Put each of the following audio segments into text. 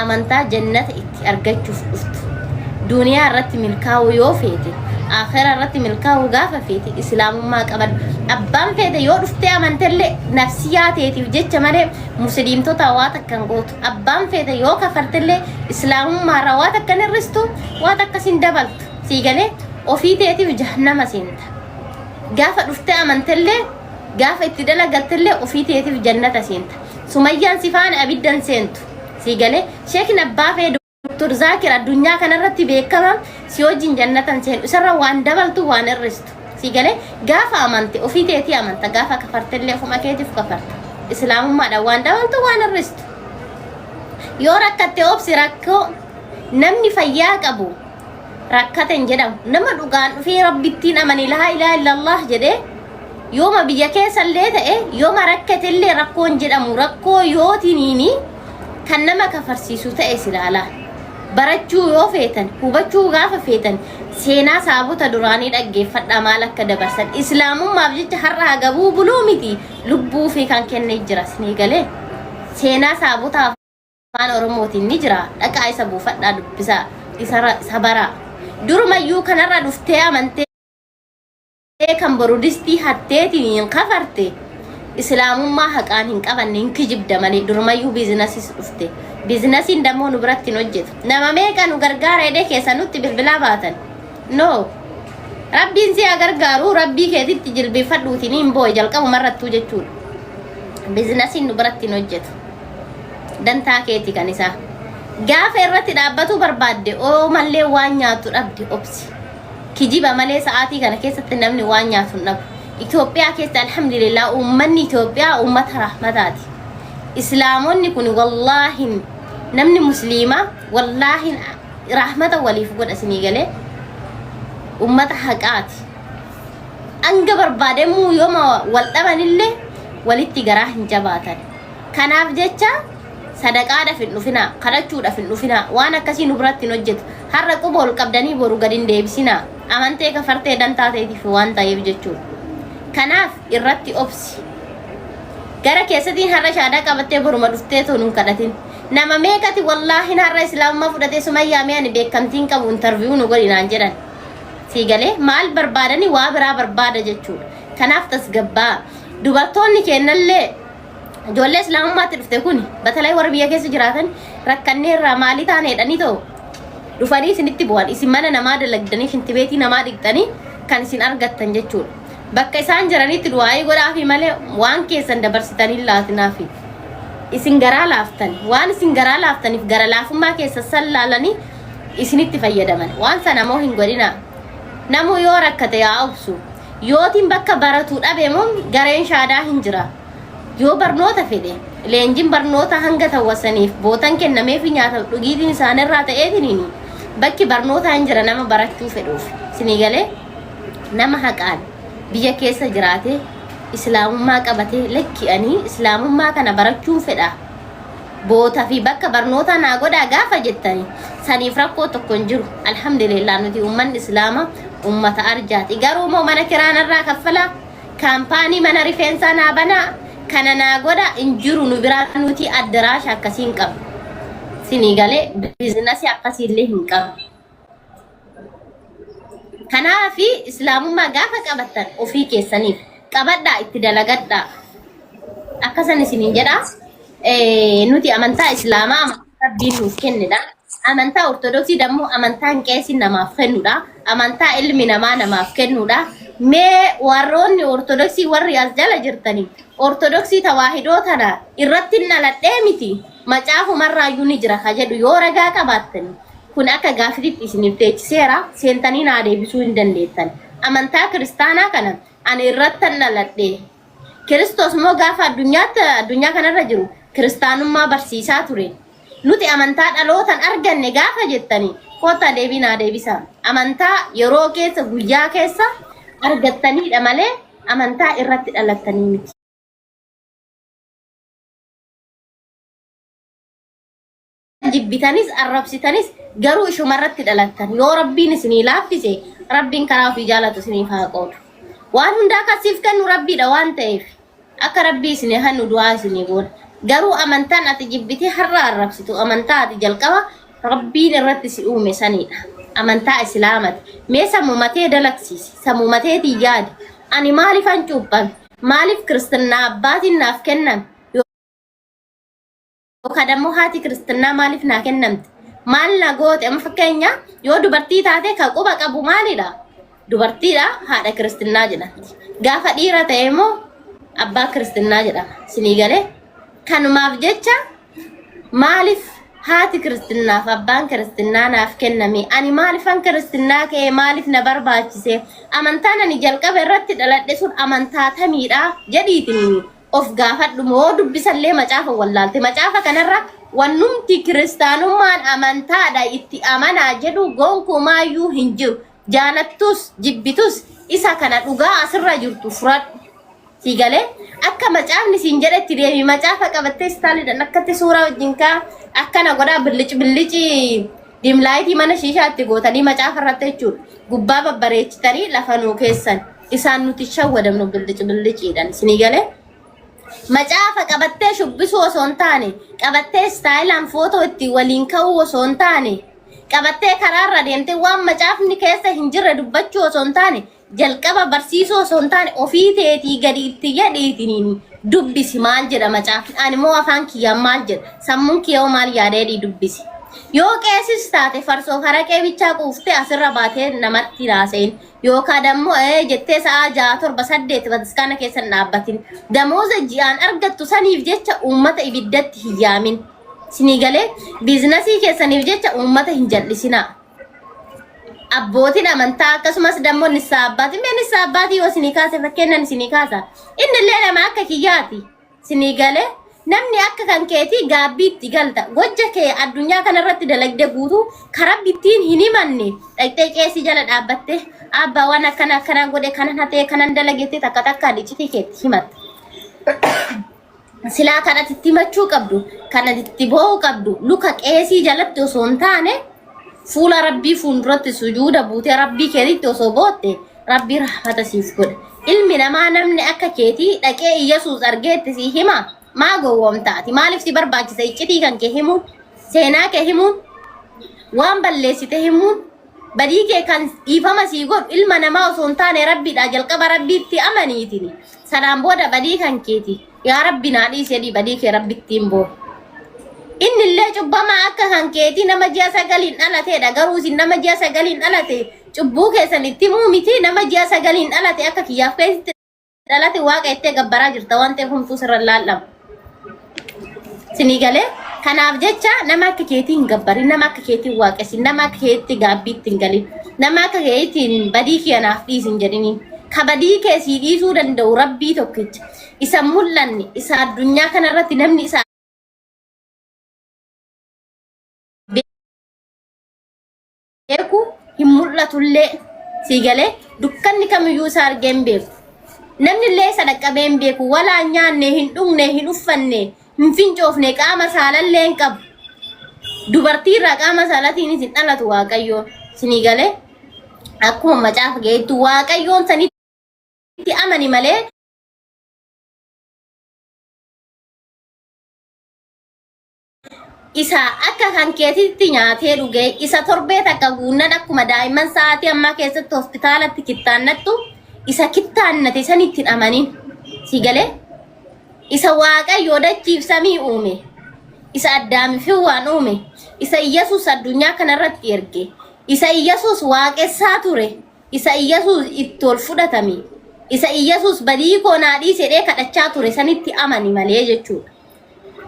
amantaa jannata itti argachuuf dhuftu. Duniyaa irratti milkaa'uu yoo feete, aakhira irratti milkaa'uu gaafa feete islaamummaa qabadhu. Abbaan feete yoo dhuftee amantellee nafsiyaa teetiif jecha malee musliimtota waa takkan gootu. Abbaan feete yoo kafartellee islaamummaa irraa waa takkan hir'istu, waa takkasin dabaltu. Siigalee ofii teetiif jahannama seenta. Gaafa dhuftee amantellee gaafa itti dalagattellee ofii teetiif jannata seenta. Sumayyaan sifaan abiddan seentu. Siigalee sheekni abbaa feete Dr. Zakir addunyaa kanarratti beekama si wajjin jannatan seenu isarra waan dabaltu waan hir'istu. Siigalee gaafa amante ofii teetii amanta gaafa kafartellee ofuma keetiif kafarta. Islaamummaadhaan waan dabaltu waan hir'istu. Yoo rakkatte obsi rakkoo namni fayyaa qabu rakkaten jedhamu nama dhugaan dhufee rabbittiin amani laa ilaaha illallah jedhee yooma biyya keessallee ta'e yooma rakkatillee rakkoon jedhamu rakkoo yootiniini kan nama kafarsiisu ta'e silaalaa. Barachuu yoo feetan hubachuu gaafa feetan seenaa saabota duraanii dhaggeeffadhaa maal akka dabarsan. Islaamummaaf jecha har'a gabuu buluu miti lubbuu fi kan kenne jira sinigalee. Seenaa saabota afaan Oromootiin ni jira. Dhaqaa isa buufadhaa dubbisaa isa baraa. Durumayyuu kanarra dhuftee amantee kan borudistii hatteetiin kafarte islaamummaa haqaan hin qabanne hin kijibda malee durumayyuu biizinasiis dhufte. Biizinasiin dammoo nu biratti hin hojjetu. Nama meeqa nu gargaara jedhee keessa nutti bilbilaa baatan. No. Rabbiin si gargaaru rabbii keetitti jilbeeffadhuutiin hin boo'e jalqabumarrattuu jechuudha. Biizinasiin nu biratti hin hojjetu. Dantaa keeti kan isaa. Gaafa irratti dhaabbatu barbaadde oo mallee waan nyaatu dhabde obsi. Kijiba malee sa'aatii kana keessatti namni waan nyaatu hin dhabu. Itoophiyaa keessa alhamdulillah uummanni Itoophiyaa uummata rahmataati. Islaamonni kun wallaahi namni musliima wallaahi rahmata waliif godha sinii galee ummata haqaati. Anga barbaadamuu yooma wal dhabanillee walitti garaa hin jabaatan. Kanaaf jecha sadaqaadhaaf hin dhufinaa, kadhachuudhaaf hin dhufinaa, waan akkasii nu biratti hin hojjetu. Har'a quba ol qabdanii boru gadi hin deebisinaa. Amantee kafartee dantaa ta'eetiif waan ta'eef jechuudha. Kanaaf irratti obsi. Gara keessatiin har'a shaadaa qabattee boruma dhuftee toonuun kadhatin. Nama meeqati wallaahi har'a islaamummaa fudhatee sumayyaa mee ani beekamtiin qabu interview nu godhinaan jedhan. Siigalee maal barbaadani waa biraa barbaada jechuudha. Kanaaf tasgabbaa. Dubartoonni kennallee ijoollee islaamummaatti dhufte kun batalaa warra biyya keessa jiraatan rakkannee irraa maalii taane jedhanii ta'u dhufanii isinitti bu'an isin mana namaa dalagdanii shintibeetii namaa dhiqxanii kan isin argattan jechuudha. Bakka isaan jiranitti du'aayii godhaafi malee waan keessan dabarsitanii laatinaafi isin garaa laaftan waan isin garaa laaftaniif gara laafummaa keessa sallaalanii isinitti fayyadaman waan sana moo hin godhina. Namu yoo rakkate yaa obsu yootiin bakka baratu dhabe moo gareen shaadaa hin jira. Yoo barnoota fedhe leenjiin barnoota hanga tawwasaniif bootan kennameef nyaata dhugiitiin isaanirraa ta'eetiniini bakki barnoota hin jira nama barachuu fedhuuf sinii galee nama haqaan biyya keessa jiraate islaamummaa qabatee lakki'anii islaamummaa kana barachuun fedha. Boota fi bakka barnoota naa godhaa gaafa jettanii saniif rakkoo tokko hin jiru. Alhamdulillah nuti uummanni islaama ummata arjaati. Garuu moo mana kiraanarraa kaffala kaampaanii mana rifeensaa naa banaa kana naa godha hin jiru nu biraa nuti addaraasha akkasiin qabu. Sinii galee biizinasii akkasiillee hin qabu. Kanaafi islaamummaa gaafa qabattan ofii keessaniif qabadhaa itti dalagadhaa. Akkasan isiniin jedhaa. Nuti amantaa islaamaa amantaa rabbiin nuuf kennedha. Amantaa ortodoksii dammoo amantaan qeesii namaaf kennudha. Amantaa ilmi namaa namaaf kennudha. Mee warroonni ortodoksii warri as jala jirtanii ortodoksii tawaahidoo tana irratti naladhee miti macaafumarraayyuu ni jira ka jedhu yoo ragaa qabaattanii kun akka gaafititti isiniif teechiseera seentanii naa deebisuu hin dandeettan. Amantaa kiristaanaa kana ani irratti naladhee Kiristoos moo gaafa addunyaa kanarra jiru kiristaanummaa barsiisaa ture. Nuti amantaa dhalootan arganne gaafa jettanii koota deebii naa deebisa. Amantaa yeroo keessa guyyaa keessa argattaniidha malee amantaa irratti dhalattanii miti. Jibbitanis arrabsitanis garuu ishumarratti dhalattan yoo rabbiin isinii laaffise rabbiin karaa ofii jaalatu isiniif haa qoodu. Waan hundaa akkasiif kennu rabbiidha waan ta'eef akka rabbii isinii hannu du'aa isinii goona. garuu amantaan ati jibbitee har'a arrabsitu amantaa ati jalqaba rabbiin irratti si uume sanidha. Amantaa islaamati. Mee sammumatee dalaksiisi. Sammumateetii yaadi. Ani maaliifan cuuphan? Maaliif kiristinnaa abbaatiin naaf kennan? Yookaan ammoo haati kiristinnaa maaliif naa kennamti? Maal na goote? Amma fakkeenya yoo dubartii taate kan quba qabu maalidha? Dubartiidha haadha kiristinnaa jedhamti. Gaafa dhiira ta'e immoo abbaa kiristinnaa jedhama. Sinii galee? Kanumaaf jecha maaliif haati kiristinnaa fi abbaan kiristinnaa naaf kenname? Ani maaliifan kiristinnaa ka'e maaliif na barbaachise? Amantaan ani jalqaba irratti dhaladhe sun amantaa tamiidha jedhiitiin of gaafadhu moo dubbisallee macaafa wallaalte. Macaafa kanarra wannumti kiristaanummaan amantaadha itti amanaa jedhu gonkumaayyuu hin jiru. Jaalattus jibbitus isa kana dhugaa asirra jirtu furadhu. Sigalee akka macaafni siin jedhetti deemi macaafa qabattee istaaliidhaan akkatti suuraa wajjin kaa akkana godhaa billici dimlaayitii mana shiishaatti gootanii macaafa irratti jechuudha. Gubbaa babbareechitanii lafa nuu keessan isaan nuti shawwadamnu billiciidhaan. Sinigalee macaafa qabattee shubbisuu osoo hin taane qabattee istaayilaan footoo itti waliin ka'uu osoo hin taane qabattee karaarra deemtee waan macaafni keessa hin jirre dubbachuu osoo hin taane jalqaba barsiisuu osoo hin taane ofii teetii gadi itti jedhiitiin dubbisi maal jedha macaafni. Ani immoo afaan kiyyaan maal jedha sammuun kiyyoo maal yaadee dubbisi. Yoo qeessis taate farsoo haraqee bichaa quuftee asirra baatee namatti raaseen yookaan ammoo jettee sa'a 6 7 8 bataskaana keessan dhaabbatin damooza ji'aan argattu saniif jecha uummata ibiddatti hin yaamin. Sinigalee biizinasii keessaniif jecha uummata hin jallisinaa. Abbootiin amantaa akkasumas dammoo nissaa abbaatiin mee nissaa abbaatii yoo sinii kaase fakkeenyan sinii kaasa innillee nama akka kiyyaati. Sinigalee namni akka kan keetii gaabbiitti galta gojja kee addunyaa kanarratti dalagde guutuu karaa bittiin hin himanne dhaqxee qeesii jala dhaabbatte abbaa waan akkana godhe kanan hatee kanan dalagette takka takkaan iccitii keetti himatte. Silaa kanatti itti himachuu qabdu kanatti itti boo'uu qabdu luka qeesii jalatti osoo hin taane fuula rabbii fuulduratti sujuuda buutee rabbii keetitti osoo bootte rabbii rahmata siif godha. Ilmi namaa namni akka keetii dhaqee Iyyesuus argeetti si hima. Maa gowwoomtaati maaliif si barbaachisa iccitii kan kee himuun seenaa kee himuun waan balleessite himuun badii kee kan dhiifama sii godhu ilma namaa osoo hin taane rabbiidha jalqaba rabbiitti amaniitiin sanaan booda badii kan keeti yaa rabbi naa dhiisi jedhii badii kee rabbittiin boo. Innillee cubbamaa akka kan keetii nama ji'a 9 dhalateedha garuu isin nama ji'a 9 dhalate cubbuu keessan itti himuu miti nama ji'a 9 dhalate akka kiyyaaf keessatti dhalate waaqa ittee gabbaraa jirta waan ta'eef humtuu sirra laallama. Sinigalee kanaaf jecha nama akka keetii hin gabbarin nama akka keetii waaqessin nama akka keetti gaabbiitti hin galin nama akka keetiin badii keenaaf dhiisin jedhiniin ka badii keessii dhiisuu danda'u rabbii tokkicha isa mul'anne isa addunyaa kanarratti namni isa beeku hin mul'atullee. Sigalee dukkanni kamiyyuu isa argee hin beeku namni illee isa dhaqqabee hin beeku walaa nyaanne hin dhugne hin uffanne hin fincoofne qaama saalallee hin qabu. Dubartii irraa qaama saalatiin isin dhalatu Waaqayyoon. Sinigalee akkuma macaafa geettu Waaqayyoon sanitti amani malee isa akka kan keetitti nyaatee dhugee isa torbee takka guunnan akkuma daa'imman sa'aatii ammaa keessatti hospitaalatti kittaannattu isa kittaannate sanitti amanin. Sigalee isa Waaqayyoo dachiif samii uume isa Addaamiif waan uume isa Iyyesuus addunyaa kanarratti erge isa Iyyesuus waaqessaa ture isa Iyyesuus itti ol fudhatame isa Iyyesuus badii koo naa dhiisi jedhee kadhachaa ture sanitti amani malee jechuudha.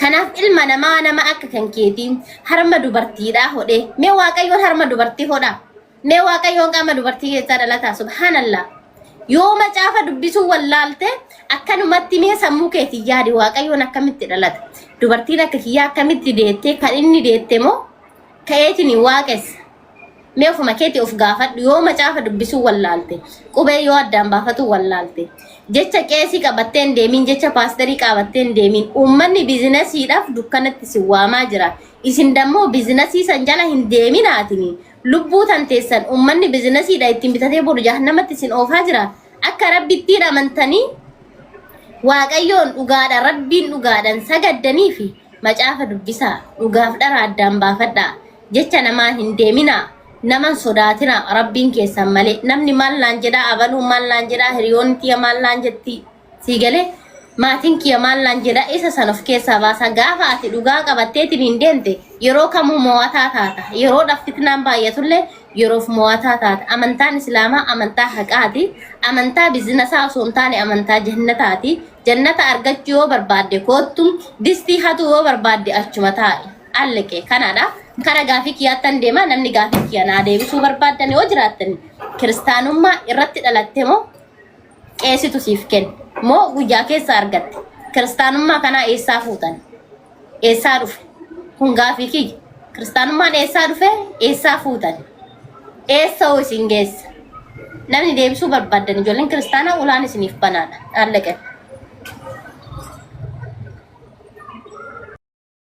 Kanaaf ilma namaa nama akka kan keetiin harma dubartiidhaa hodhee mee Waaqayyoon harma dubartii hodhaa mee Waaqayyoon qaama dubartii keessaa dhalataa subhaanallah. Yoo macaafa dubbisuu wallaalte akkanumatti mee sammuu keetii yaadi Waaqayyoon akkamitti dhalata dubartiin akka kiyyaa akkamitti deettee kan inni deette moo ka'eetiin waaqessa mee ofuma keetii of gaafadhu. Yoo macaafa dubbisuu wallaalte qubee yoo addaan baafatu wallaalte jecha qeesii qabattee hin deemin jecha paasterii qabattee hin deemin uummanni biizinasiidhaaf dukkanatti si waamaa jira. Isin dammoo biizinasii san jala hin deeminaatini lubbuu tan teessan uummanni biizinasiidha ittiin bitatee boru jahannamatti isin oofaa jira. Akka rabbittiin amantanii waaqayyoon dhugaadha rabbiin dhugaadhaan sagaddanii fi macaafa dubbisaa dhugaaf dhara addaan baafadhaa jecha namaa hin deeminaa naman sodaatina rabbiin keessan malee namni maal laan jedha abaluu maal laan jedha hiriyoonni tiya maal laan jetti siigalee maatiin kiya maal laan jedha isa san of keessaa baasa gaafa ati dhugaa qabatteetiin hin deemte yeroo kamuu mo'ataa taata yeroo dhaffitnaan baay'atullee yeroof mo'ataa taata amantaan islaamaa amantaa haqaati amantaa biizinasaa osoo hin taane amantaa jannataati jannata argachuu yoo barbaadde koottum distii hatuu yoo barbaadde achuma taa'i alleke kanaadha kara gaafii kiyyaattan deema namni gaafii kiyyanaa deebisuu barbaaddan yoo jiraattan kiristaanummaa irratti dhalatte moo qeesitu siif kenna moo guyyaa keessa argatte kiristaanummaa kana eessaa fuutan eessaa dhufe kun gaafii kiyya kiristaanummaan eessaa dhufe eessaa fuutan eessa hoo isin geessa namni deebisuu barbaaddan ijoolleen kiristaanaa ulaan isiniif banaadha alleke